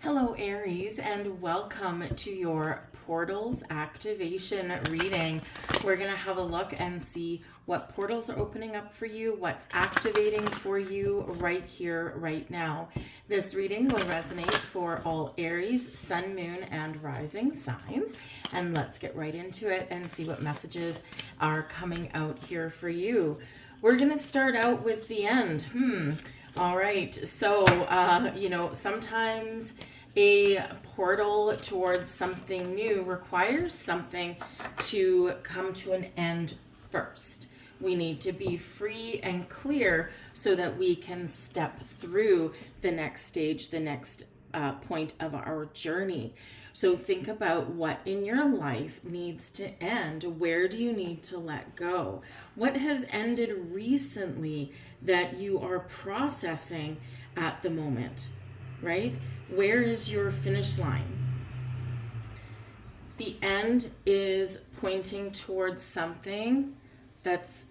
Hello, Aries, and welcome to your portals activation reading. We're going to have a look and see what portals are opening up for you, what's activating for you right here, right now. This reading will resonate for all Aries, Sun, Moon, and Rising signs. And let's get right into it and see what messages are coming out here for you. We're going to start out with the end. All right. So, sometimes a portal towards something new requires something to come to an end first. We need to be free and clear so that we can step through the next stage, the next point of our journey. So think about what in your life needs to end. Where do you need to let go? What has ended recently that you are processing at the moment, right? Where is your finish line? The end is pointing towards something that's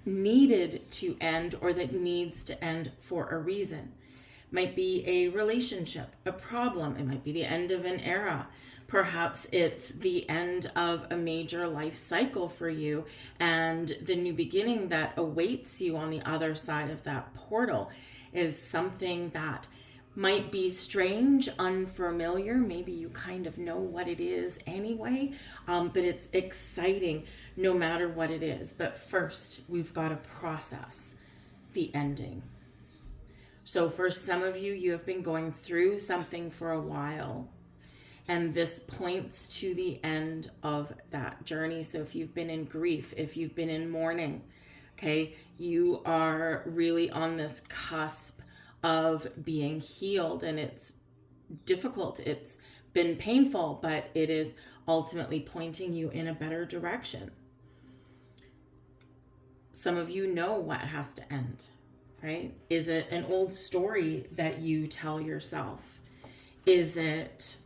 needed to end or that needs to end for a reason. Might be a relationship, a problem. It might be the end of an era. Perhaps it's the end of a major life cycle for you and the new beginning that awaits you on the other side of that portal is something that might be strange, unfamiliar. Maybe you kind of know what it is anyway, but it's exciting no matter what it is. But first, we've got to process the ending. So for some of you, you have been going through something for a while, and this points to the end of that journey. So if you've been in grief, if you've been in mourning, okay, you are really on this cusp of being healed, and it's difficult. It's been painful, but it is ultimately pointing you in a better direction. Some of you know what has to end. Right? Is it an old story that you tell yourself? Is it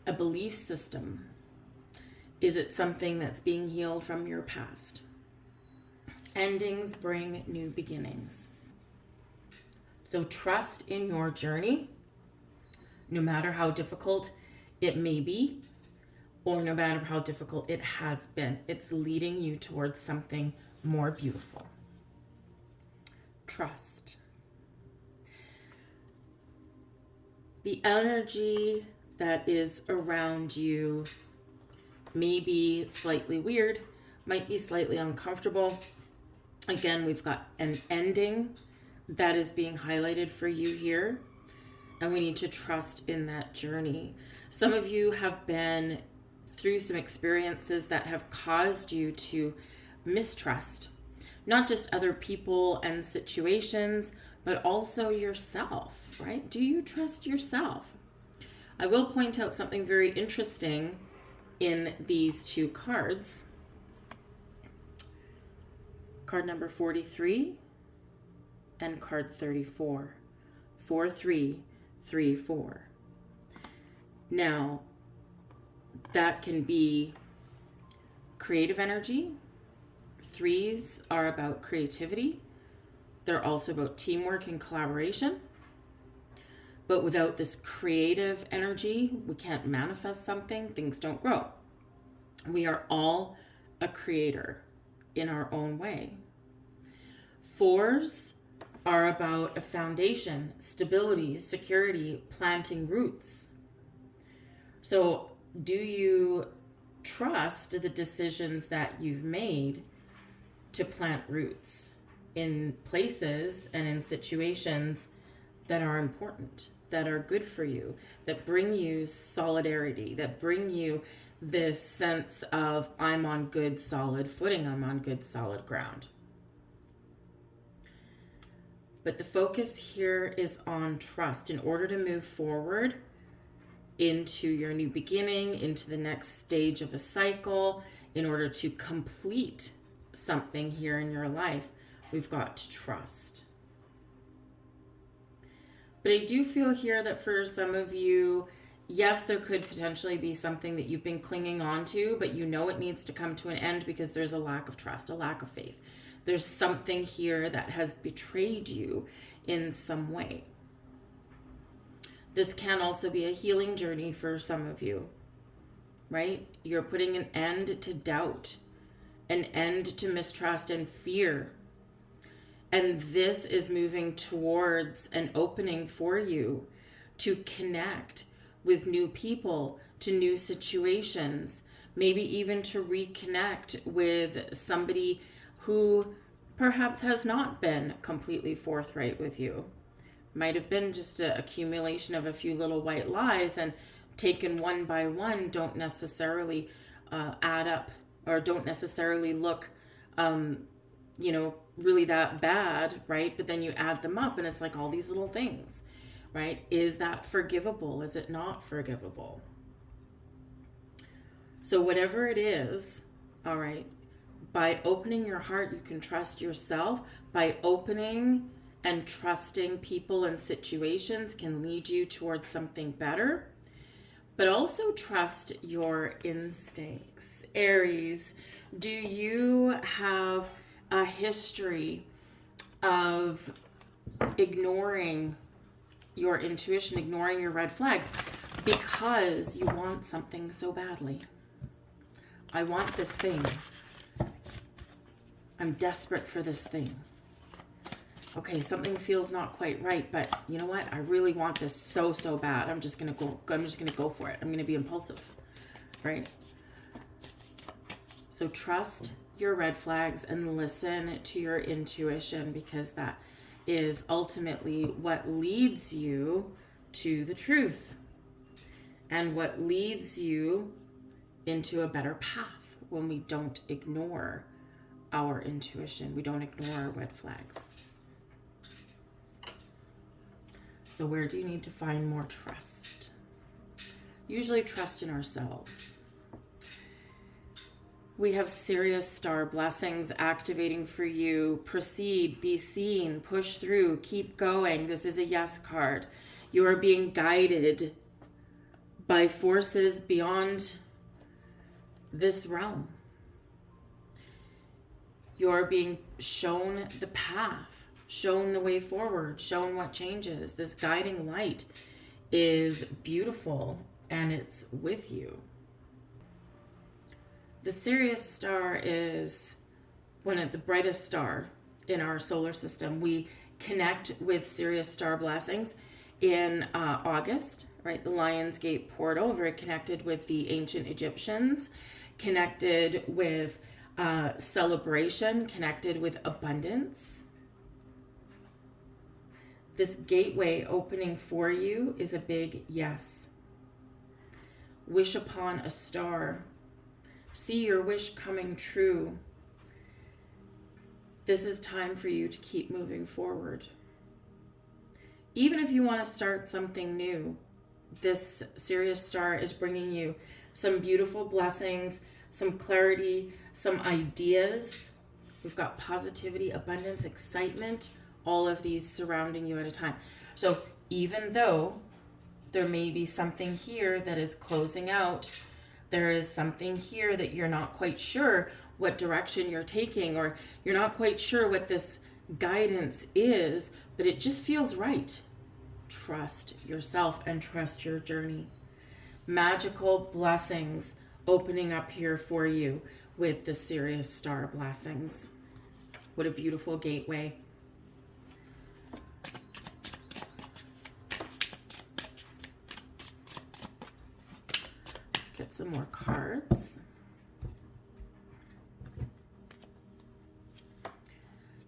a belief system? Is it something that's being healed from your past? Endings bring new beginnings. So trust in your journey, no matter how difficult it may be, or no matter how difficult it has been. It's leading you towards something more beautiful. Trust. The energy that is around you may be slightly weird, might be slightly uncomfortable. Again, we've got an ending that is being highlighted for you here, and we need to trust in that journey. Some of you have been through some experiences that have caused you to mistrust not just other people and situations, but also yourself, right? Do you trust yourself? I will point out something very interesting in these two cards. Card number 43 and card 34. 4334. Now, that can be creative energy. Threes are about creativity. They're also about teamwork and collaboration. But without this creative energy, we can't manifest something. Things don't grow. We are all a creator in our own way. Fours are about a foundation, stability, security, planting roots. So do you trust the decisions that you've made to plant roots in places and in situations that are important, that are good for you, that bring you solidarity, that bring you this sense of I'm on good solid footing, I'm on good solid ground? But the focus here is on trust. In order to move forward into your new beginning, into the next stage of a cycle, in order to complete something here in your life, we've got to trust. But I do feel here that for some of you, yes, there could potentially be something that you've been clinging on to, but you know it needs to come to an end because there's a lack of trust, a lack of faith. There's something here that has betrayed you in some way. This can also be a healing journey for some of you, right? You're putting an end to doubt, an end to mistrust and fear. And this is moving towards an opening for you to connect with new people, to new situations, maybe even to reconnect with somebody who perhaps has not been completely forthright with you. Might have been just an accumulation of a few little white lies, and taken one by one don't necessarily add up, or don't necessarily look really that bad, right? But then you add them up and it's like all these little things, right? Is that forgivable? Is it not forgivable? So whatever it is, all right, by opening your heart, you can trust yourself. By opening and trusting people and situations can lead you towards something better. But also trust your instincts. Aries, do you have a history of ignoring your intuition, ignoring your red flags because you want something so badly? I want this thing. I'm desperate for this thing. Okay, something feels not quite right, but you know what? I really want this so bad. I'm just gonna go for it. I'm gonna be impulsive, right? So trust your red flags and listen to your intuition, because that is ultimately what leads you to the truth and what leads you into a better path when we don't ignore our intuition. We don't ignore our red flags. So where do you need to find more trust? Usually trust in ourselves. We have Sirius star blessings activating for you. Proceed, be seen, push through, keep going. This is a yes card. You are being guided by forces beyond this realm. You're being shown the path, shown the way forward, shown what changes. This guiding light is beautiful and it's with you. The Sirius star is one of the brightest star in our solar system. We connect with Sirius star blessings in August, right? The Lion's Gate poured over. It connected with the ancient Egyptians, connected with celebration, connected with abundance. This gateway opening for you is a big yes. Wish upon a star. See your wish coming true. This is time for you to keep moving forward. Even if you want to start something new, this Sirius star is bringing you some beautiful blessings, some clarity, some ideas. We've got positivity, abundance, excitement, all of these surrounding you at a time. So even though there may be something here that is closing out, there is something here that you're not quite sure what direction you're taking, or you're not quite sure what this guidance is, but it just feels right. Trust yourself and trust your journey. Magical blessings opening up here for you with the Sirius star blessings. What a beautiful gateway. Let's get some more cards.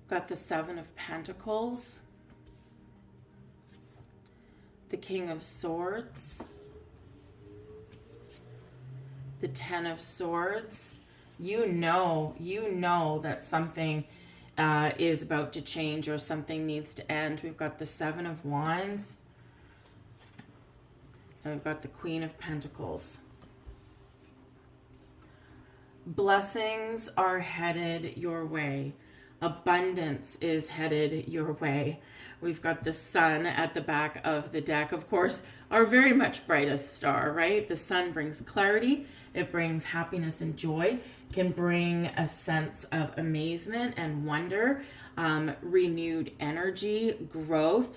Got the Seven of Pentacles, the King of Swords, the Ten of Swords. You know that something is about to change or something needs to end. We've got the Seven of Wands, and we've got the Queen of Pentacles. Blessings are headed your way. Abundance is headed your way. We've got the sun at the back of the deck, of course, our very much brightest star, right? The sun brings clarity, it brings happiness and joy, can bring a sense of amazement and wonder, renewed energy, growth,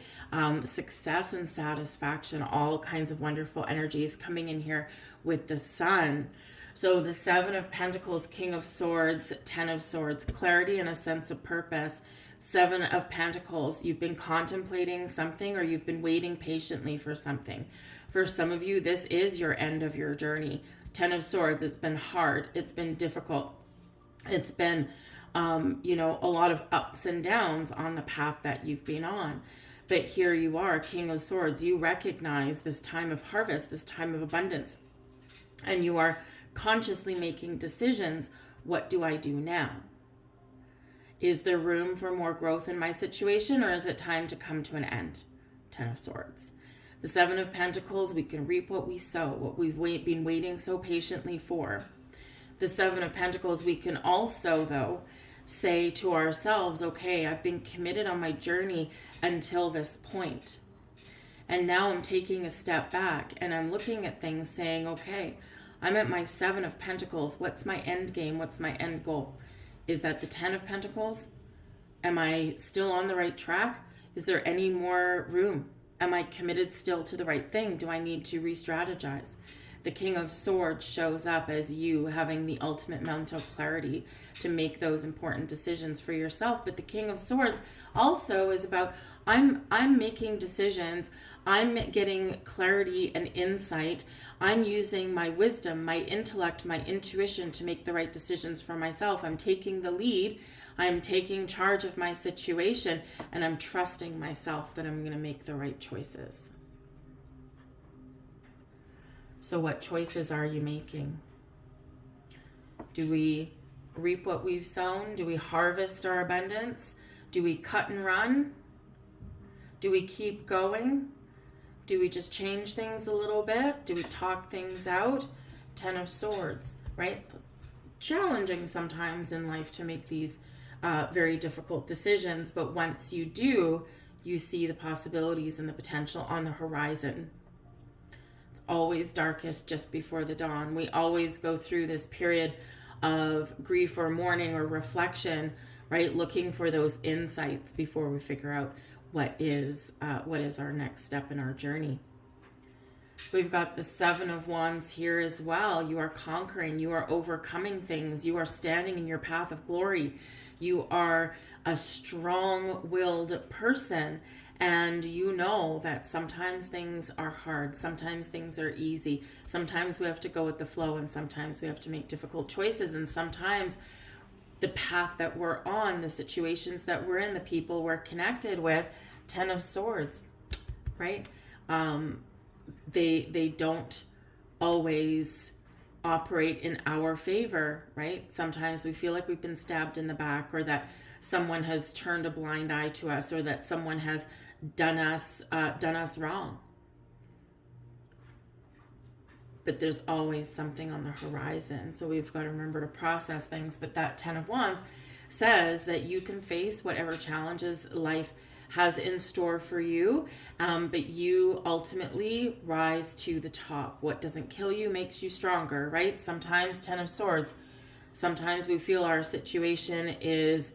success and satisfaction, all kinds of wonderful energies coming in here with the sun. So the Seven of Pentacles, King of Swords, Ten of Swords, clarity and a sense of purpose. Seven of Pentacles, you've been contemplating something or you've been waiting patiently for something. For some of you, this is your end of your journey. Ten of Swords, it's been hard. It's been difficult. It's been, a lot of ups and downs on the path that you've been on. But here you are, King of Swords. You recognize this time of harvest, this time of abundance. And you are consciously making decisions. What do I do now? Is there room for more growth in my situation, or is it time to come to an end? Ten of Swords. The Seven of Pentacles, we can reap what we sow, what we've been waiting so patiently for. The Seven of Pentacles, we can also, though, say to ourselves, okay, I've been committed on my journey until this point. And now I'm taking a step back and I'm looking at things saying, okay, I'm at my Seven of Pentacles. What's my end game? What's my end goal? Is that the Ten of Pentacles? Am I still on the right track? Is there any more room? Am I committed still to the right thing? Do I need to re-strategize? The King of Swords shows up as you having the ultimate mental clarity to make those important decisions for yourself. But the King of Swords also is about, I'm making decisions. I'm getting clarity and insight. I'm using my wisdom, my intellect, my intuition to make the right decisions for myself. I'm taking the lead. I'm taking charge of my situation, and I'm trusting myself that I'm going to make the right choices. So what choices are you making? Do we reap what we've sown? Do we harvest our abundance? Do we cut and run? Do we keep going? Do we just change things a little bit? Do we talk things out? Ten of Swords, right? Challenging sometimes in life to make these very difficult decisions, but once you do, you see the possibilities and the potential on the horizon. It's always darkest just before the dawn. We always go through this period of grief or mourning or reflection, right? Looking for those insights before we figure out what is our next step in our journey. We've got the Seven of Wands here as well. You are conquering, you are overcoming things, you are standing in your path of glory. You are a strong-willed person, and you know that sometimes things are hard, sometimes things are easy, sometimes we have to go with the flow, and sometimes we have to make difficult choices, and sometimes the path that we're on, the situations that we're in, the people we're connected with, Ten of Swords, right? They don't always operate in our favor, right? Sometimes we feel like we've been stabbed in the back, or that someone has turned a blind eye to us, or that someone has done us wrong. But there's always something on the horizon. So we've got to remember to process things. But that Ten of Wands says that you can face whatever challenges life has in store for you, but you ultimately rise to the top. What doesn't kill you makes you stronger, right? Sometimes Ten of Swords, sometimes we feel our situation is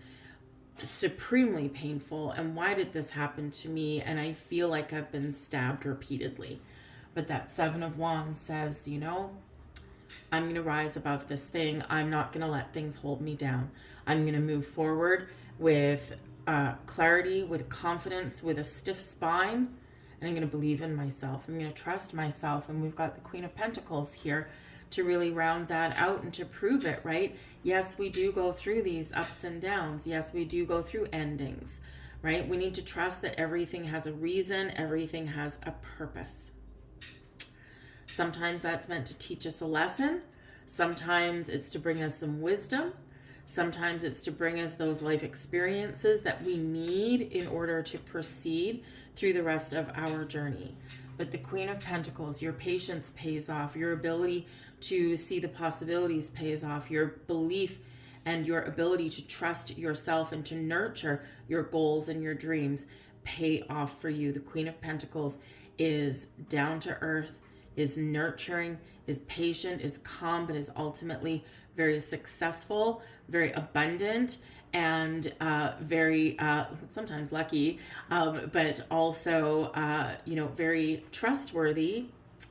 supremely painful, and why did this happen to me? And I feel like I've been stabbed repeatedly. But that Seven of Wands says, I'm going to rise above this thing. I'm not going to let things hold me down. I'm going to move forward with clarity, with confidence, with a stiff spine, and I'm going to believe in myself. I'm going to trust myself. And we've got the Queen of Pentacles here to really round that out and to prove it, right? Yes, we do go through these ups and downs. Yes, we do go through endings, right? We need to trust that everything has a reason, everything has a purpose. Sometimes that's meant to teach us a lesson. Sometimes it's to bring us some wisdom. Sometimes it's to bring us those life experiences that we need in order to proceed through the rest of our journey. But the Queen of Pentacles, your patience pays off. Your ability to see the possibilities pays off. Your belief and your ability to trust yourself and to nurture your goals and your dreams pay off for you. The Queen of Pentacles is down to earth, is nurturing, is patient, is calm, but is ultimately very successful, very abundant, and very sometimes lucky, but also very trustworthy,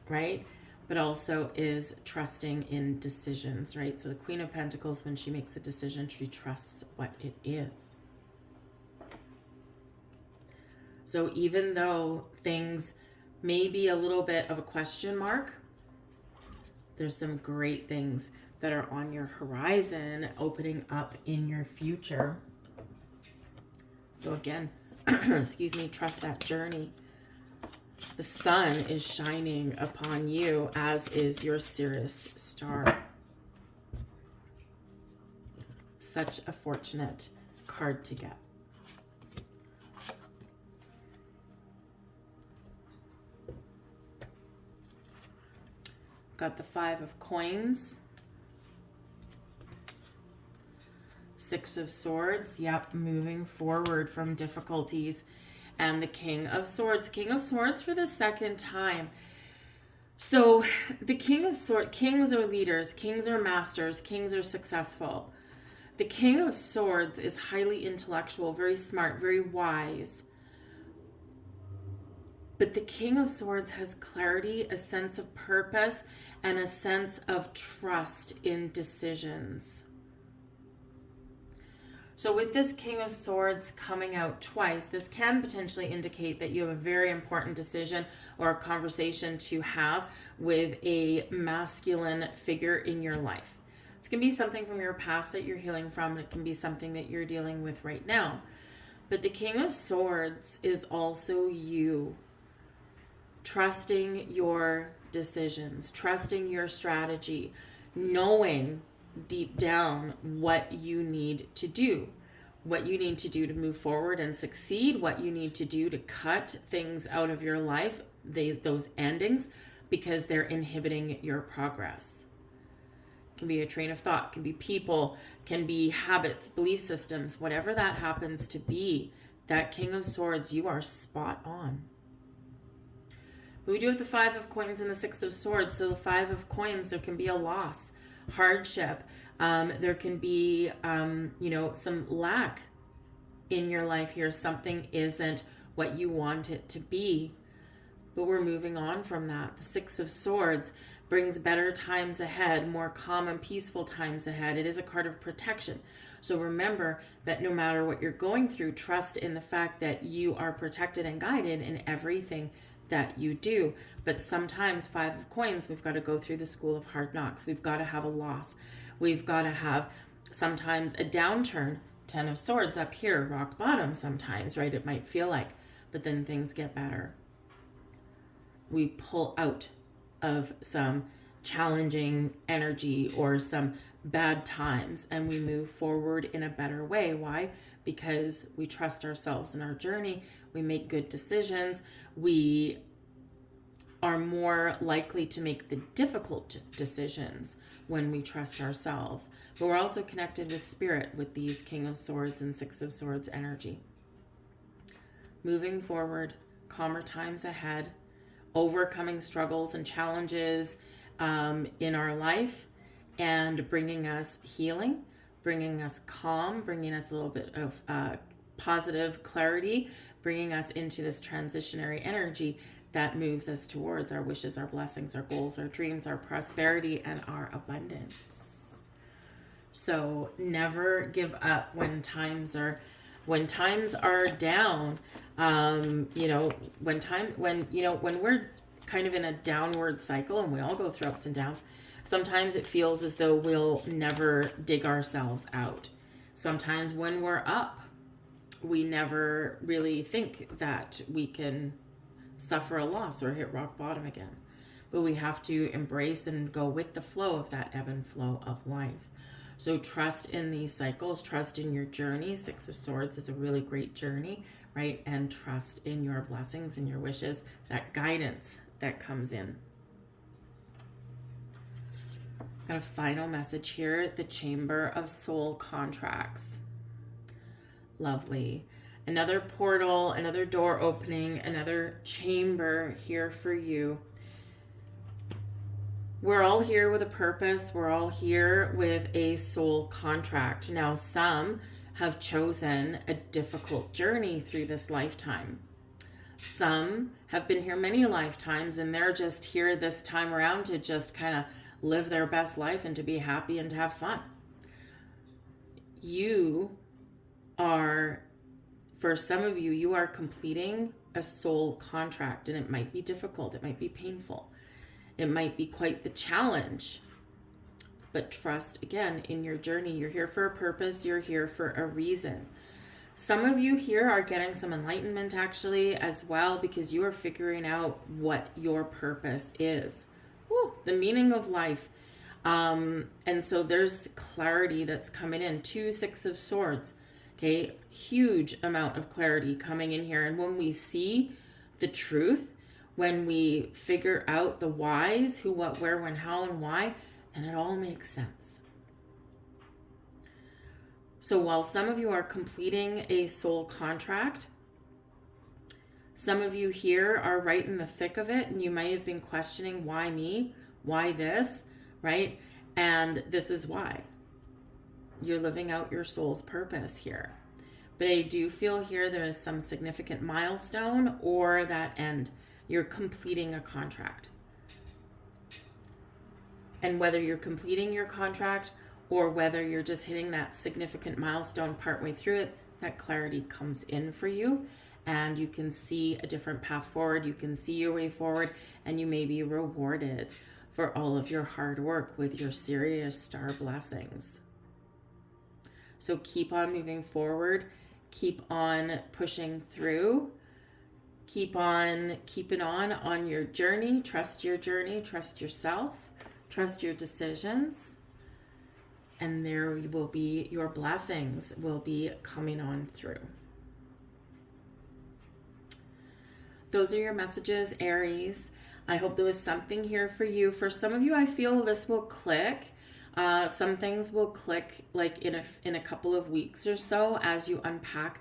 right? But also is trusting in decisions, right? So the Queen of Pentacles, when she makes a decision, she trusts what it is. So even though things may be a little bit of a question mark, there's some great things that are on your horizon opening up in your future. So again, excuse me, trust that journey. The sun is shining upon you, as is your Sirius star. Such a fortunate card to get. Got the 5 of coins. 6 of swords. Yep, moving forward from difficulties. And the King of Swords. King of Swords for the second time. So the King of Swords, kings are leaders, kings are masters, kings are successful. The King of Swords is highly intellectual, very smart, very wise. But the King of Swords has clarity, a sense of purpose, and a sense of trust in decisions. So with this King of Swords coming out twice, this can potentially indicate that you have a very important decision or a conversation to have with a masculine figure in your life. It's going to be something from your past that you're healing from. It can be something that you're dealing with right now. But the King of Swords is also you. Trusting your decisions, trusting your strategy, knowing deep down what you need to do to move forward and succeed, what you need to do to cut things out of your life, those endings, because they're inhibiting your progress. It can be a train of thought, can be people, can be habits, belief systems, whatever that happens to be. That King of Swords, you are spot on. But we do have the 5 of coins and the 6 of swords. So the 5 of coins, there can be a loss, hardship. There can be, some lack in your life here. Something isn't what you want it to be. But we're moving on from that. The 6 of swords brings better times ahead, more calm and peaceful times ahead. It is a card of protection. So remember that no matter what you're going through, trust in the fact that you are protected and guided in everything that you do. But sometimes 5 of coins, we've got to go through the school of hard knocks. We've got to have a loss. We've got to have sometimes a downturn. 10 of swords up here, rock bottom sometimes, right? It might feel like, but then things get better. We pull out of some challenging energy or some bad times and we move forward in a better way. Why? Because we trust ourselves in our journey. We make good decisions. We are more likely to make the difficult decisions when we trust ourselves. But we're also connected with spirit with these King of Swords and 6 of Swords energy. Moving forward, calmer times ahead, overcoming struggles and challenges in our life, and bringing us healing, bringing us calm, bringing us a little bit of positive clarity, bringing us into this transitionary energy that moves us towards our wishes, our blessings, our goals, our dreams, our prosperity, and our abundance. So never give up when times are down. When we're kind of in a downward cycle, and we all go through ups and downs, sometimes it feels as though we'll never dig ourselves out. Sometimes when we're up, we never really think that we can suffer a loss or hit rock bottom again. But we have to embrace and go with the flow of that ebb and flow of life. So trust in these cycles, trust in your journey. 6 of Swords is a really great journey, right? And trust in your blessings and your wishes, that guidance that comes in. Got a final message here, the Chamber of Soul Contracts. Lovely. Another portal, another door opening, another chamber here for you. We're all here with a purpose. We're all here with a soul contract. Now, some have chosen a difficult journey through this lifetime. Some have been here many lifetimes, and they're just here this time around to just kind of live their best life and to be happy and to have fun. You are, for some of you, you are completing a soul contract, and it might be difficult. It might be painful. It might be quite the challenge, but trust again in your journey. You're here for a purpose. You're here for a reason. Some of you here are getting some enlightenment actually as well, because you are figuring out what your purpose is. Ooh, the meaning of life. And so there's clarity that's coming in. 2 6 of Swords. Okay, huge amount of clarity coming in here. And when we see the truth, when we figure out the whys, who, what, where, when, how, and why, then it all makes sense. So while some of you are completing a soul contract, some of you here are right in the thick of it, and you might have been questioning, why me? Why this? Right? And this is why. You're living out your soul's purpose here. But I do feel here there is some significant milestone or that end. You're completing a contract. And whether you're completing your contract or whether you're just hitting that significant milestone partway through it, that clarity comes in for you and you can see a different path forward. You can see your way forward, and you may be rewarded for all of your hard work with your Sirius star blessings. So keep on moving forward. Keep on pushing through. Keep on keeping on your journey. Trust your journey. Trust yourself. Trust your decisions. And there will be, your blessings will be coming on through. Those are your messages, Aries. I hope there was something here for you. For some of you, I feel this will click. Some things will click like in a couple of weeks or so as you unpack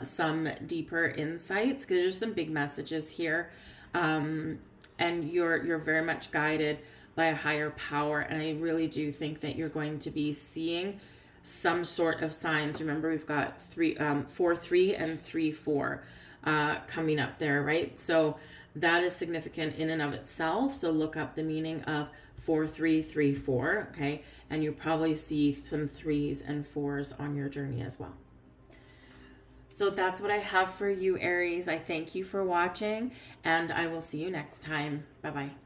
some deeper insights, because there's some big messages here, and you're very much guided by a higher power, and I really do think that you're going to be seeing some sort of signs. Remember, we've got 4-3 and 3-4 coming up there, right? So that is significant in and of itself. So look up the meaning of 4-3-3-4, okay? And you probably see some 3s and 4s on your journey as well. So that's what I have for you, Aries. I thank you for watching, and I will see you next time. Bye-bye.